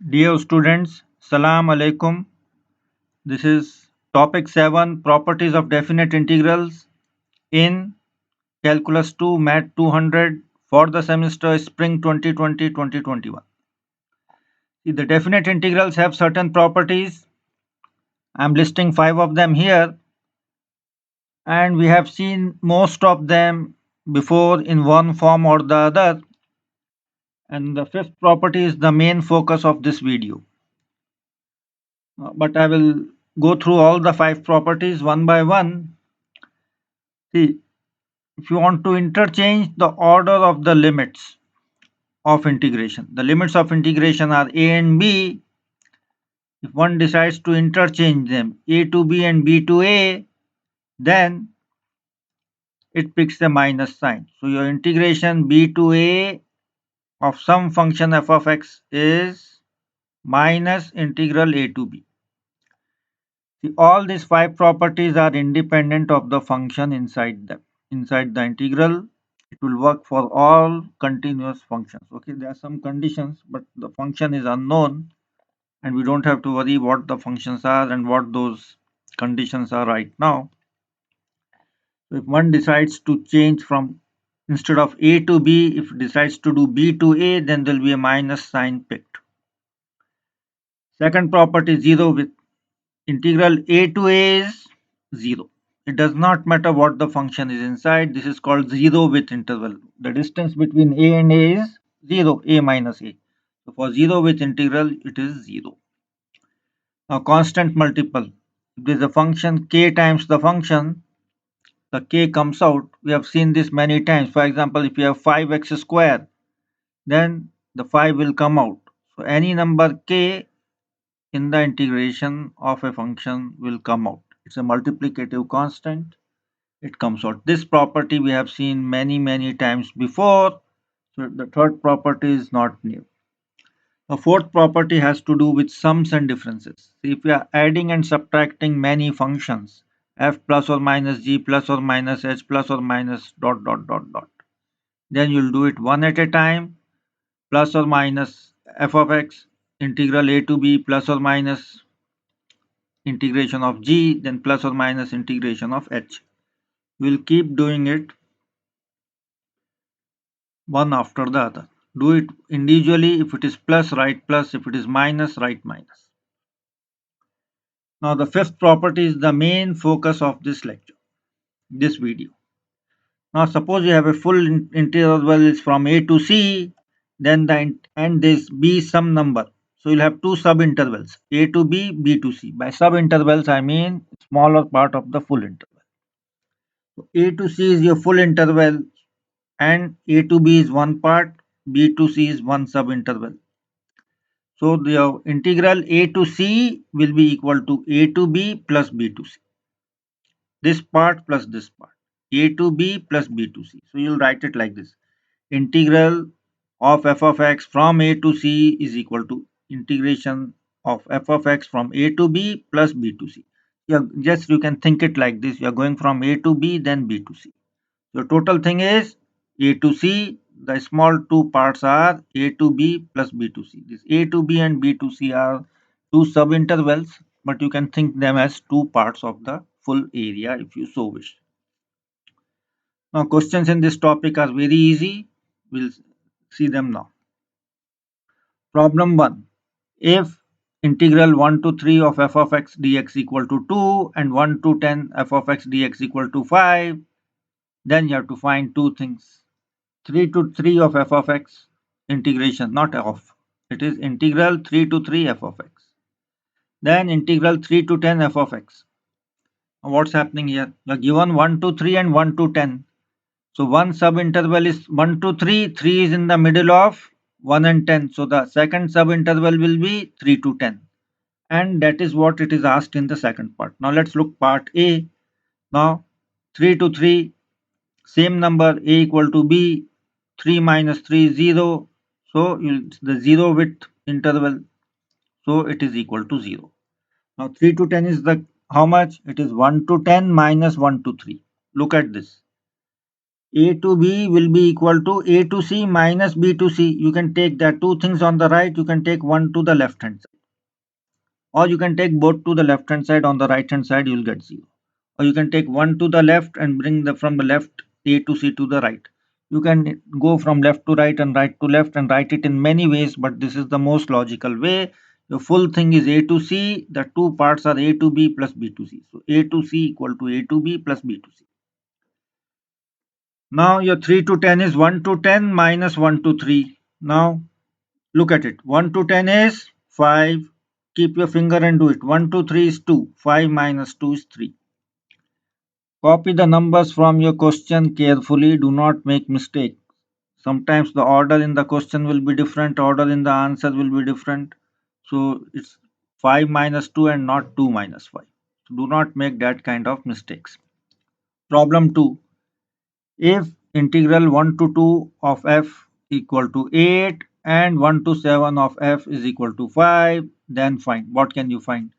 Dear students, Salam Alaikum. This is topic 7 Properties of Definite Integrals in Calculus 2 Math 200 for the semester Spring 2020-2021. The definite integrals have certain properties. I am listing 5 of them here, and we have seen most of them before in one form or the other. And the fifth property is the main focus of this video. But I will go through all the 5 properties one by one. See, if you want to interchange the order of the limits of integration, the limits of integration are a and b. If one decides to interchange them, a to b and b to a, then it picks a minus sign. So your integration b to a of some function f of x is minus integral a to b. See, all these 5 properties are independent of the function inside them. Inside the integral, it will work for all continuous functions. Okay, there are some conditions, but the function is unknown, and we don't have to worry what the functions are and what those conditions are right now. So if one decides to change from instead of a to b, if it decides to do b to a, then there will be a minus sign picked. Second property, 0 with integral a to a is 0. It does not matter what the function is inside. This is called 0 with interval. The distance between a and a is 0, a minus a. So for 0 with integral, it is 0. Now constant multiple. If there is a function k times the function, the k comes out. We have seen this many times. For example, if you have 5x square, then the 5 will come out. So any number k in the integration of a function will come out. It's a multiplicative constant. It comes out. This property we have seen many times before. So the third property is not new. The fourth property has to do with sums and differences. See, if we are adding and subtracting many functions, f plus or minus g plus or minus h plus or minus dot, then you'll do it one at a time, plus or minus f of x, integral a to b plus or minus integration of g, then plus or minus integration of h. We'll keep doing it one after the other. Do it individually. If it is plus, write plus. If it is minus, write minus. Now the fifth property is the main focus of this lecture, this video. Now suppose you have a full interval is from a to c, then and this b some number. So you'll have two subintervals, a to b, b to c. By subintervals I mean smaller part of the full interval. So a to c is your full interval, and a to b is one part, b to c is one subinterval. So the integral a to c will be equal to a to b plus b to c. This part plus this part, a to b plus b to c. So you'll write it like this. Integral of f of x from a to c is equal to integration of f of x from a to b plus b to c. Just you can think it like this. You are going from a to b, then b to c. The total thing is a to c. The small two parts are a to b plus b to c. This a to b and b to c are two subintervals, but you can think them as two parts of the full area if you so wish. Now questions in this topic are very easy. We'll see them now. Problem 1. If integral 1 to 3 of f of x dx equal to 2 and 1 to 10 f of x dx equal to 5, then you have to find two things. 3 to 3 of f of x integration, not of. It is integral 3 to 3 f of x. Then integral 3 to 10 f of x. Now what's happening here? You are given 1 to 3 and 1 to 10. So one subinterval is 1 to 3. 3 is in the middle of 1 and 10. So the second subinterval will be 3 to 10. And that is what it is asked in the second part. Now let's look part A. Now 3 to 3, same number, a equal to b. 3 minus 3 is 0. So the 0 with interval. So it is equal to 0. Now 3 to 10 is the how much? It is 1 to 10 minus 1 to 3. Look at this. A to B will be equal to A to C minus B to C. You can take the two things on the right, you can take one to the left hand side. Or you can take both to the left hand side, on the right hand side you will get 0. Or you can take one to the left and bring the from the left A to C to the right. You can go from left to right and right to left and write it in many ways, but this is the most logical way. The full thing is A to C, the two parts are A to B plus B to C. So A to C equal to A to B plus B to C. Now your 3 to 10 is 1 to 10 minus 1 to 3. Now look at it. 1 to 10 is 5. Keep your finger and do it. 1 to 3 is 2. 5 minus 2 is 3. Copy the numbers from your question carefully. Do not make mistake. Sometimes the order in the question will be different, order in the answer will be different. So it's 5 minus 2 and not 2 minus 5. So do not make that kind of mistakes. Problem 2. If integral 1 to 2 of f equal to 8 and 1 to 7 of f is equal to 5, then find. What can you find?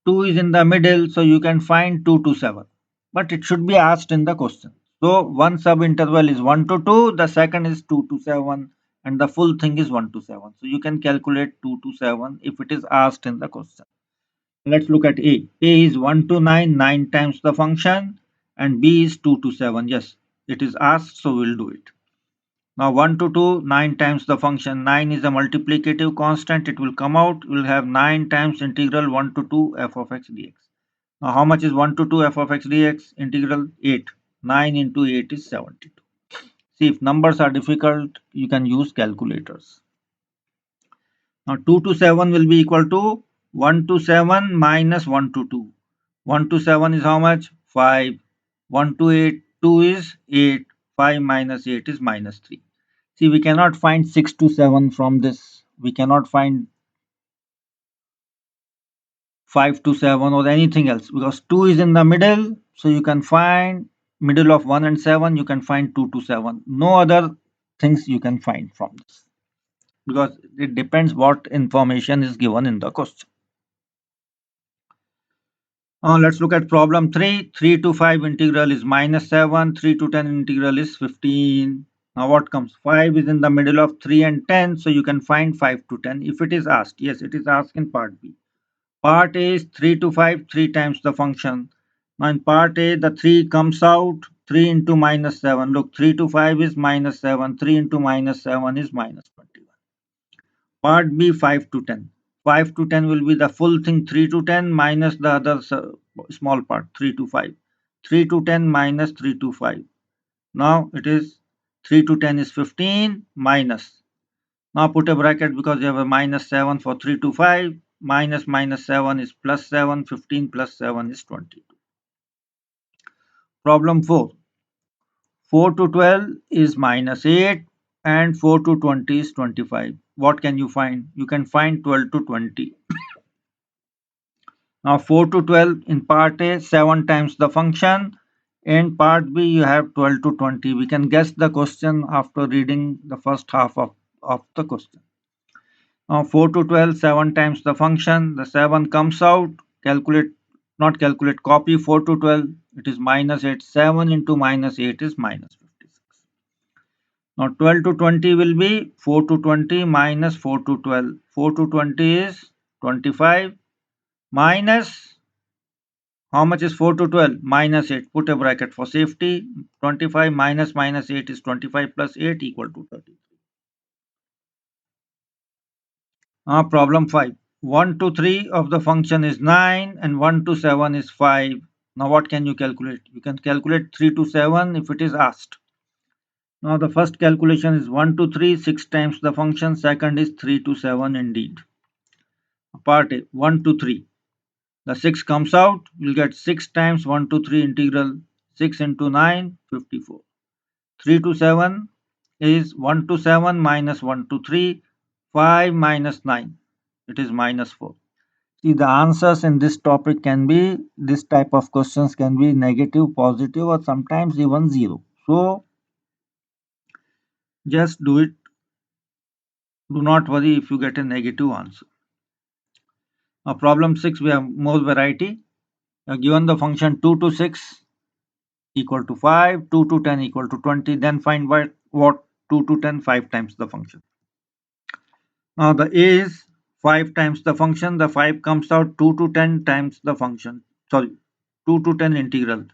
2 is in the middle, so you can find 2 to 7. But it should be asked in the question. So one subinterval is 1 to 2, the second is 2 to 7, and the full thing is 1 to 7. So you can calculate 2 to 7 if it is asked in the question. Let's look at A. A is 1 to 9, 9 times the function, and B is 2 to 7. Yes, it is asked, so we'll do it. Now 1 to 2, 9 times the function. 9 is a multiplicative constant. It will come out. We'll have 9 times integral 1 to 2 f of x dx. Now how much is 1 to 2 f of x dx? Integral 8. 9 into 8 is 72. See, if numbers are difficult, you can use calculators. Now 2 to 7 will be equal to 1 to 7 minus 1 to 2. 1 to 7 is how much? 5. 1 to 8, 2 is 8. 5 minus 8 is minus 3. See, we cannot find 6 to 7 from this. We cannot find 5 to 7 or anything else because 2 is in the middle. So you can find middle of 1 and 7. You can find 2 to 7. No other things you can find from this because it depends what information is given in the question. Let's look at problem 3. 3 to 5 integral is minus 7. 3 to 10 integral is 15. Now what comes? 5 is in the middle of 3 and 10. So you can find 5 to 10 if it is asked. Yes, it is asked in part B. Part A is 3 to 5, 3 times the function. Now in part A, the 3 comes out, 3 into minus 7. Look, 3 to 5 is minus 7. 3 into minus 7 is minus 21. Part B, 5 to 10. 5 to 10 will be the full thing, 3 to 10 minus the other small part, 3 to 5. 3 to 10 minus 3 to 5. Now it is 3 to 10 is 15 minus. Now put a bracket because you have a minus 7 for 3 to 5. Minus minus 7 is plus 7. 15 plus 7 is 22. Problem 4. 4 to 12 is minus 8 and 4 to 20 is 25. What can you find? You can find 12 to 20. Now 4 to 12 in part A, 7 times the function. In part B, you have 12 to 20. We can guess the question after reading the first half of the question. Now 4 to 12, 7 times the function. The 7 comes out. Calculate, not calculate, copy 4 to 12. It is minus 8. 7 into minus 8 is minus 56. Now 12 to 20 will be 4 to 20 minus 4 to 12. 4 to 20 is 25 minus, how much is 4 to 12? Minus 8. Put a bracket for safety. 25 minus minus 8 is 25 plus 8 equal to 30. Problem 5. 1 to 3 of the function is 9 and 1 to 7 is 5. Now what can you calculate? You can calculate 3 to 7 if it is asked. Now the first calculation is 1 to 3, 6 times the function. Second is 3 to 7 indeed. Part A, 1 to 3. The 6 comes out, you'll get 6 times 1 to 3 integral 6 into 9, 54. 3 to 7 is 1 to 7 minus 1 to 3, 5 minus 9. It is minus 4. See, the answers in this topic can be, this type of questions can be negative, positive, or sometimes even 0. So, just do it. Do not worry if you get a negative answer. Now, problem 6, we have more variety. Given the function 2 to 6, equal to 5, 2 to 10 equal to 20. Then find what 2 to 10, 5 times the function. Now the A is 5 times the function. The 5 comes out 2 to 10 times the function. Sorry, 2 to 10 integral.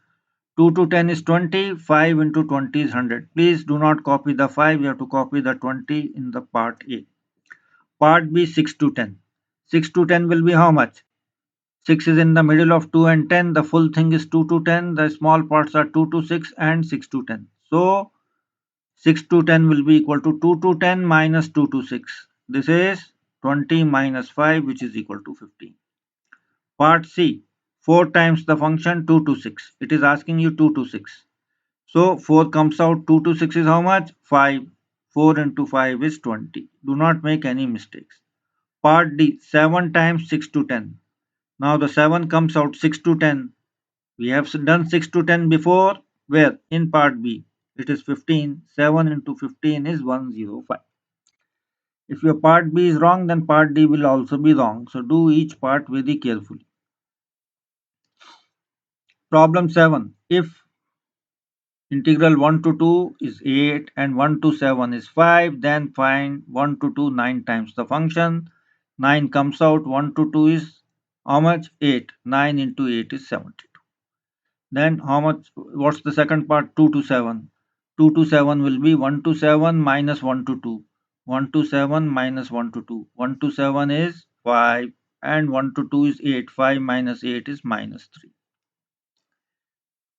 2 to 10 is 20. 5 into 20 is 100. Please do not copy the 5. You have to copy the 20 in the part A. Part B, 6 to 10. 6 to 10 will be how much? 6 is in the middle of 2 and 10. The full thing is 2 to 10. The small parts are 2 to 6 and 6 to 10. So 6 to 10 will be equal to 2 to 10 minus 2 to 6. This is 20 minus 5, which is equal to 15. Part C, 4 times the function 2 to 6. It is asking you 2 to 6. So 4 comes out, 2 to 6 is how much? 5. 4 into 5 is 20. Do not make any mistakes. Part D, 7 times 6 to 10. Now the 7 comes out 6 to 10. We have done 6 to 10 before. Where? In part B. It is 15. 7 into 15 is 105. If your part B is wrong, then part D will also be wrong. So do each part very carefully. Problem 7. If integral 1 to 2 is 8 and 1 to 7 is 5, then find 1 to 2 9 times the function. 9 comes out, 1 to 2 is how much? 8. 9 into 8 is 72. Then how much? What's the second part? 2 to 7. 2 to 7 will be 1 to 7 minus 1 to 2. 1 to 7 minus 1 to 2. 1 to 7 is 5 and 1 to 2 is 8. 5 minus 8 is minus 3.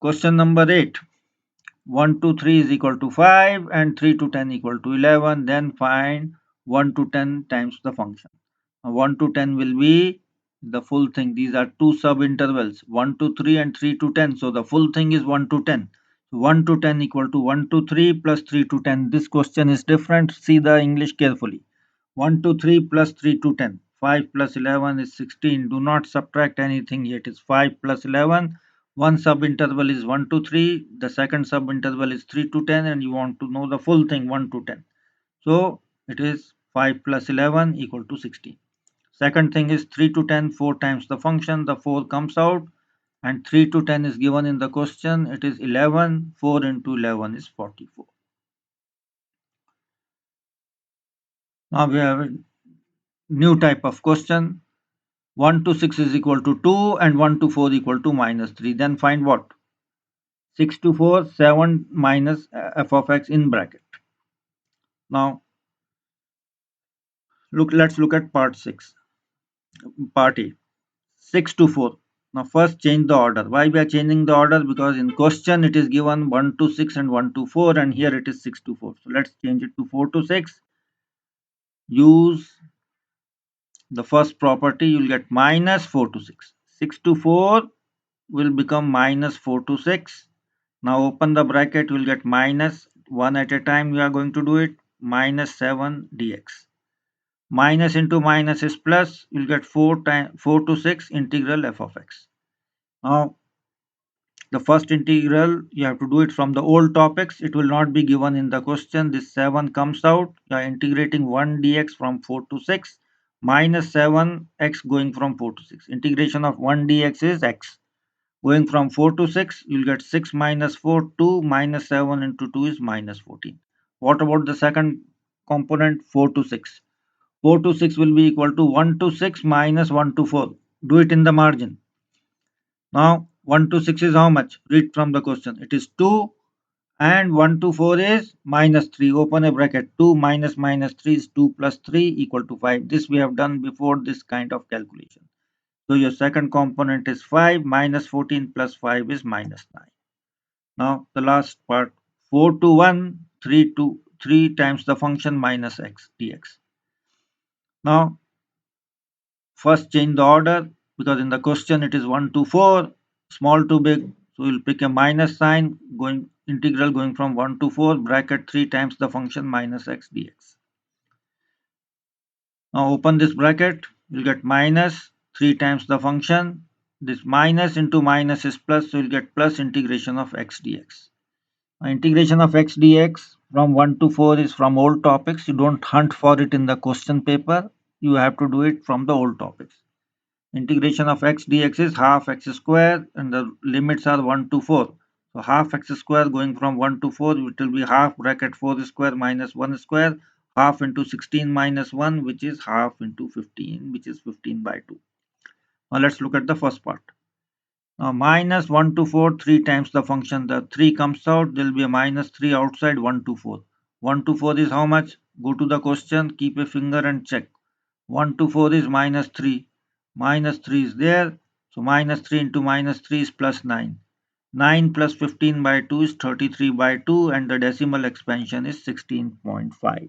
Question number 8. 1 to 3 is equal to 5 and 3 to 10 equal to 11. Then find 1 to 10 times the function. 1 to 10 will be the full thing. These are two sub intervals, 1 to 3 and 3 to 10. So the full thing is 1 to 10. 1 to 10 equal to 1 to 3 plus 3 to 10. This question is different. See the English carefully. 1 to 3 plus 3 to 10. 5 plus 11 is 16. Do not subtract anything. It is 5 plus 11. One sub interval is 1 to 3. The second sub interval is 3 to 10. And you want to know the full thing 1 to 10. So it is 5 plus 11 equal to 16. Second thing is 3 to 10, 4 times the function. The 4 comes out and 3 to 10 is given in the question. It is 11. 4 into 11 is 44. Now we have a new type of question. 1 to 6 is equal to 2 and 1 to 4 equal to minus 3. Then find what? 6 to 4, 7 minus f of x in bracket. Now let's look at part 6. Part A. 6 to 4. Now first change the order. Why we are changing the order? Because in question it is given 1 to 6 and 1 to 4 and here it is 6 to 4. So let's change it to 4 to 6. Use the first property, you will get minus 4 to 6. 6 to 4 will become minus 4 to 6. Now open the bracket, you will get minus 1 at a time. We are going to do it. Minus 7 dx. Minus into minus is plus. You will get 4 to 6 integral f of x. Now the first integral you have to do it from the old topics. It will not be given in the question. This 7 comes out. You are integrating 1 dx from 4 to 6 minus 7x going from 4 to 6. Integration of 1 dx is x. Going from 4 to 6, you'll get 6 minus 4, 2 minus 7 into 2 is minus 14. What about the second component, 4 to 6? 4 to 6 will be equal to 1 to 6 minus 1 to 4. Do it in the margin. Now 1 to 6 is how much? Read from the question. It is 2 and 1 to 4 is minus 3. Open a bracket. 2 minus minus 3 is 2 plus 3 equal to 5. This we have done before this kind of calculation. So your second component is 5 minus 14 plus 5 is minus 9. Now the last part, 4 to 1, 3 to 3 times the function minus x dx. Now first change the order because in the question it is 1 to 4, small to big. So we'll pick a minus sign, going integral going from 1 to 4, bracket 3 times the function minus x dx. Now open this bracket, you'll get minus 3 times the function. This minus into minus is plus, so you'll get plus integration of x dx. Now, integration of x dx from 1 to 4 is from old topics. You don't hunt for it in the question paper. You have to do it from the old topics. Integration of x dx is half x square and the limits are 1 to 4. So So half x square going from 1 to 4, it will be half bracket 4 square minus 1 square, half into 16 minus 1, which is half into 15, which is 15 by 2. Now let's look at the first part. Now minus 1 to 4, 3 times the function. The 3 comes out, there will be a minus 3 outside 1 to 4. 1 to 4 is how much? Go to the question, keep a finger and check. 1 to 4 is minus 3. Minus 3 is there. So minus 3 into minus 3 is plus 9. 9 plus 15 by 2 is 33 by 2 and the decimal expansion is 16.5.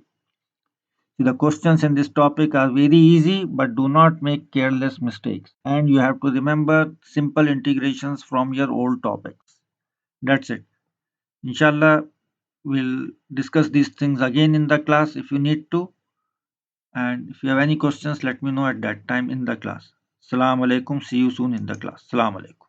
The questions in this topic are very easy, but do not make careless mistakes. And you have to remember simple integrations from your old topics. That's it. Inshallah, we'll discuss these things again in the class if you need to. And if you have any questions, let me know at that time in the class. Assalamu alaikum. See you soon in the class. Assalamu alaikum.